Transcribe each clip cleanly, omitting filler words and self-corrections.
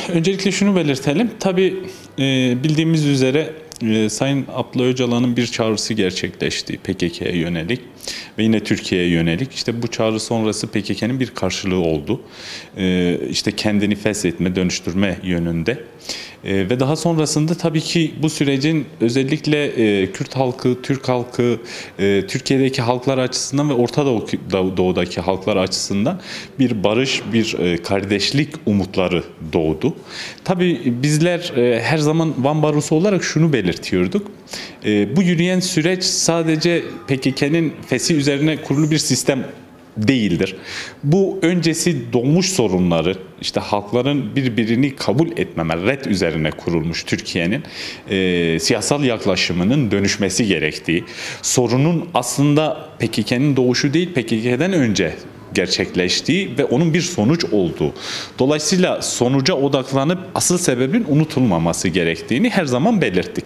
Öncelikle şunu belirtelim. Tabii bildiğimiz üzere Sayın Abdullah Öcalan'ın bir çağrısı gerçekleşti PKK'ya yönelik ve yine Türkiye'ye yönelik. İşte bu çağrı sonrası PKK'nın bir karşılığı oldu. İşte kendini feshetme, dönüştürme yönünde. Ve daha sonrasında tabii ki bu sürecin özellikle Kürt halkı, Türk halkı, Türkiye'deki halklar açısından ve Orta Doğu'daki halklar açısından bir barış, bir kardeşlik umutları doğdu. Tabii bizler her zaman Van Barosu olarak şunu belirtiyorduk. Bu yürüyen süreç sadece PKK'nın feshi üzerine kurulu bir sistem değildir. Bu öncesi doğmuş sorunları, işte halkların birbirini kabul etmeme, red üzerine kurulmuş Türkiye'nin siyasal yaklaşımının dönüşmesi gerektiği, sorunun aslında PKK'nın doğuşu değil, PKK'den önce gerçekleştiği ve onun bir sonuç olduğu. Dolayısıyla sonuca odaklanıp asıl sebebin unutulmaması gerektiğini her zaman belirttik.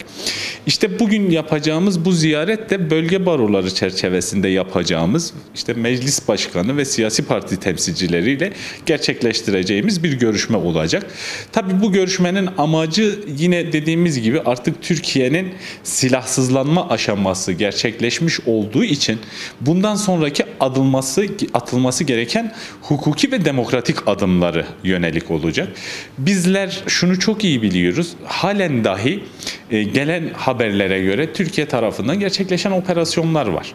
İşte bugün yapacağımız bu ziyaret de bölge baroları çerçevesinde yapacağımız işte meclis başkanı ve siyasi parti temsilcileriyle gerçekleştireceğimiz bir görüşme olacak. Tabii bu görüşmenin amacı yine dediğimiz gibi artık Türkiye'nin silahsızlanma aşaması gerçekleşmiş olduğu için bundan sonraki atılması gereken hukuki ve demokratik adımları yönelik olacak. Bizler şunu çok iyi biliyoruz. Halen dahi gelen haberlere göre Türkiye tarafından gerçekleşen operasyonlar var.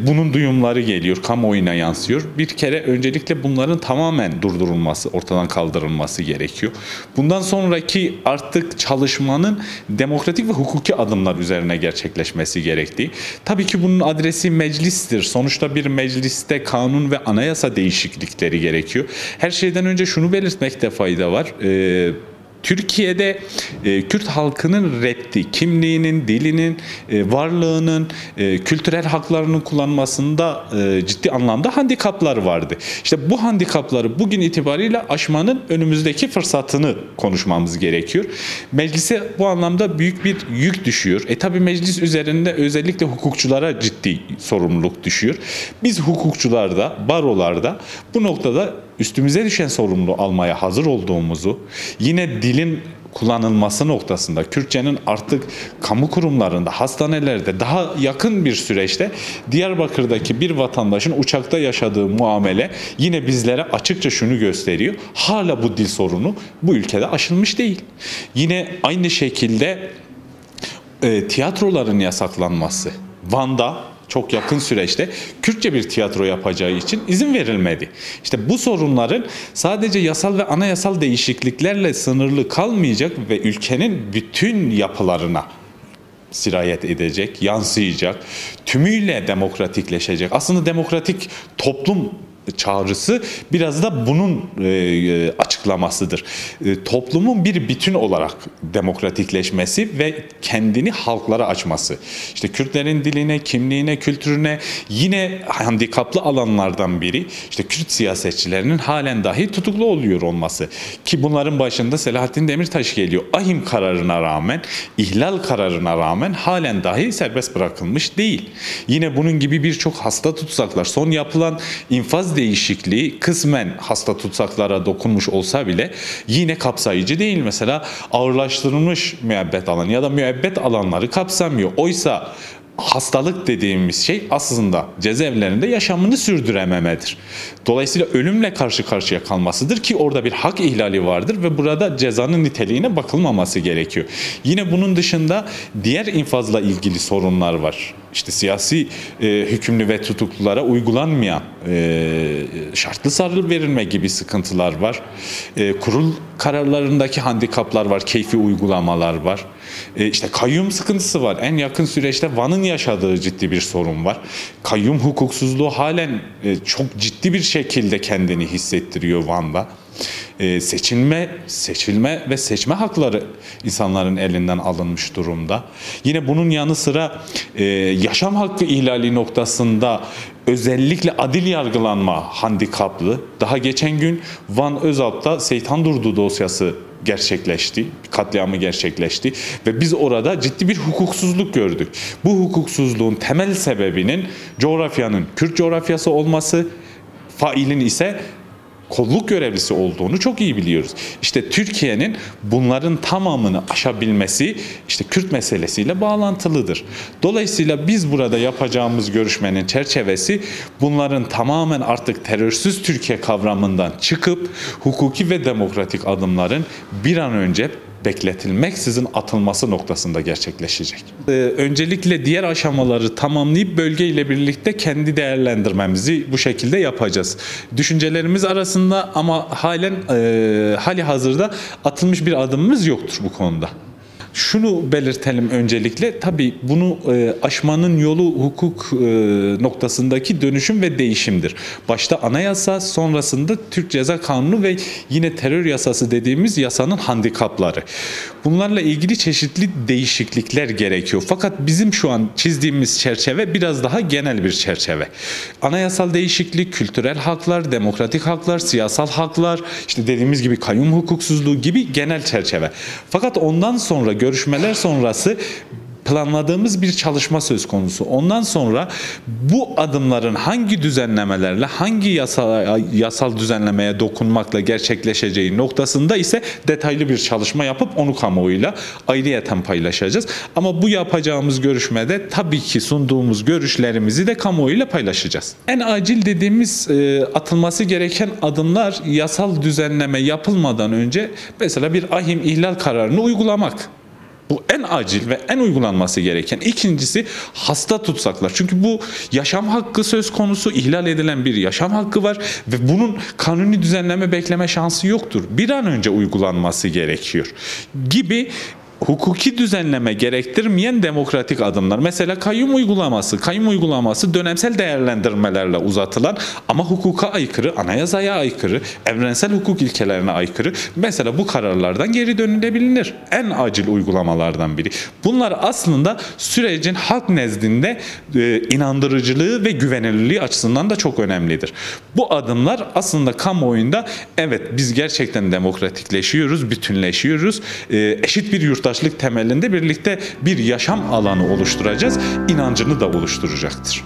Bunun duyumları geliyor, kamuoyuna yansıyor. Bir kere öncelikle bunların tamamen durdurulması, ortadan kaldırılması gerekiyor. Bundan sonraki artık çalışmanın demokratik ve hukuki adımlar üzerine gerçekleşmesi gerektiği. Tabii ki bunun adresi meclistir. Sonuçta bir mecliste kanun ve anayasa değişiklikleri gerekiyor. Her şeyden önce şunu belirtmekte fayda var. Türkiye'de Kürt halkının reddi, kimliğinin, dilinin, varlığının, kültürel haklarının kullanmasında ciddi anlamda handikaplar vardı. İşte bu handikapları bugün itibariyle aşmanın önümüzdeki fırsatını konuşmamız gerekiyor. Meclise bu anlamda büyük bir yük düşüyor. Tabii meclis üzerinde özellikle hukukçulara ciddi sorumluluk düşüyor. Biz hukukçularda, barolarda bu noktada üstümüze düşen sorumluluğu almaya hazır olduğumuzu, yine dilin kullanılması noktasında, Kürtçenin artık kamu kurumlarında, hastanelerde daha yakın bir süreçte Diyarbakır'daki bir vatandaşın uçakta yaşadığı muamele yine bizlere açıkça şunu gösteriyor. Hala bu dil sorunu bu ülkede aşılmış değil. Yine aynı şekilde tiyatroların yasaklanması. Van'da çok yakın süreçte Kürtçe bir tiyatro yapacağı için izin verilmedi. İşte bu sorunların sadece yasal ve anayasal değişikliklerle sınırlı kalmayacak ve ülkenin bütün yapılarına sirayet edecek, yansıyacak, tümüyle demokratikleşecek. Aslında demokratik toplum çağrısı biraz da bunun açıklamasıdır. Toplumun bir bütün olarak demokratikleşmesi ve kendini halklara açması. İşte Kürtlerin diline, kimliğine, kültürüne yine handikaplı alanlardan biri işte Kürt siyasetçilerinin halen dahi tutuklu oluyor olması. Ki bunların başında Selahattin Demirtaş geliyor. Ahim kararına rağmen, ihlal kararına rağmen halen dahi serbest bırakılmış değil. Yine bunun gibi birçok hasta tutsaklar, son yapılan infaz değişikliği kısmen hasta tutsaklara dokunmuş olsa bile yine kapsayıcı değil. Mesela ağırlaştırılmış müebbet alanı ya da müebbet alanları kapsamıyor. Oysa hastalık dediğimiz şey aslında cezaevlerinde yaşamını sürdürememedir. Dolayısıyla ölümle karşı karşıya kalmasıdır ki orada bir hak ihlali vardır ve burada cezanın niteliğine bakılmaması gerekiyor. Yine bunun dışında diğer infazla ilgili sorunlar var. İşte siyasi hükümlü ve tutuklulara uygulanmayan şartlı sarı verilme gibi sıkıntılar var. Kurul kararlarındaki handikaplar var, keyfi uygulamalar var. İşte kayyum sıkıntısı var. En yakın süreçte Van'ın yaşadığı ciddi bir sorun var. Kayyum hukuksuzluğu halen çok ciddi bir şekilde kendini hissettiriyor Van'da. Seçilme ve seçme hakları insanların elinden alınmış durumda. Yine bunun yanı sıra yaşam hakkı ihlali noktasında özellikle adil yargılanma handikaplı. Daha geçen gün Van Özalp'ta Seytan Durdu dosyası gerçekleşti, katliamı gerçekleşti ve biz orada ciddi bir hukuksuzluk gördük. Bu hukuksuzluğun temel sebebinin coğrafyanın Kürt coğrafyası olması, failin ise kolluk görevlisi olduğunu çok iyi biliyoruz. İşte Türkiye'nin bunların tamamını aşabilmesi işte Kürt meselesiyle bağlantılıdır. Dolayısıyla biz burada yapacağımız görüşmenin çerçevesi bunların tamamen artık terörsüz Türkiye kavramından çıkıp hukuki ve demokratik adımların bir an önce bekletilmeksizin atılması noktasında gerçekleşecek. Öncelikle diğer aşamaları tamamlayıp bölgeyle birlikte kendi değerlendirmemizi bu şekilde yapacağız. Düşüncelerimiz arasında ama halen hali hazırda atılmış bir adımımız yoktur bu konuda. Şunu belirtelim öncelikle, tabii bunu aşmanın yolu hukuk noktasındaki dönüşüm ve değişimdir. Başta anayasa, sonrasında Türk Ceza Kanunu ve yine terör yasası dediğimiz yasanın handikapları. Bunlarla ilgili çeşitli değişiklikler gerekiyor. Fakat bizim şu an çizdiğimiz çerçeve biraz daha genel bir çerçeve. Anayasal değişiklik, kültürel haklar, demokratik haklar, siyasal haklar, işte dediğimiz gibi kayyum hukuksuzluğu gibi genel çerçeve. Fakat ondan sonra görüşmeler sonrası planladığımız bir çalışma söz konusu. Ondan sonra bu adımların hangi düzenlemelerle, hangi yasal düzenlemeye dokunmakla gerçekleşeceği noktasında ise detaylı bir çalışma yapıp onu kamuoyuyla ayrıyeten paylaşacağız. Ama bu yapacağımız görüşmede tabii ki sunduğumuz görüşlerimizi de kamuoyuyla paylaşacağız. En acil dediğimiz atılması gereken adımlar yasal düzenleme yapılmadan önce mesela bir ahim ihlal kararını uygulamak. Bu en acil ve en uygulanması gereken. İkincisi hasta tutsaklar. Çünkü bu yaşam hakkı söz konusu, ihlal edilen bir yaşam hakkı var ve bunun kanuni düzenleme bekleme şansı yoktur. Bir an önce uygulanması gerekiyor gibi hukuki düzenleme gerektirmeyen demokratik adımlar. Mesela kayyum uygulaması dönemsel değerlendirmelerle uzatılan ama hukuka aykırı, anayasaya aykırı, evrensel hukuk ilkelerine aykırı. Mesela bu kararlardan geri dönülebilir. En acil uygulamalardan biri. Bunlar aslında sürecin halk nezdinde inandırıcılığı ve güvenilirliği açısından da çok önemlidir. Bu adımlar aslında kamuoyunda evet biz gerçekten demokratikleşiyoruz, bütünleşiyoruz, eşit bir yurttaşlık temelinde birlikte bir yaşam alanı oluşturacağız, inancını da oluşturacaktır.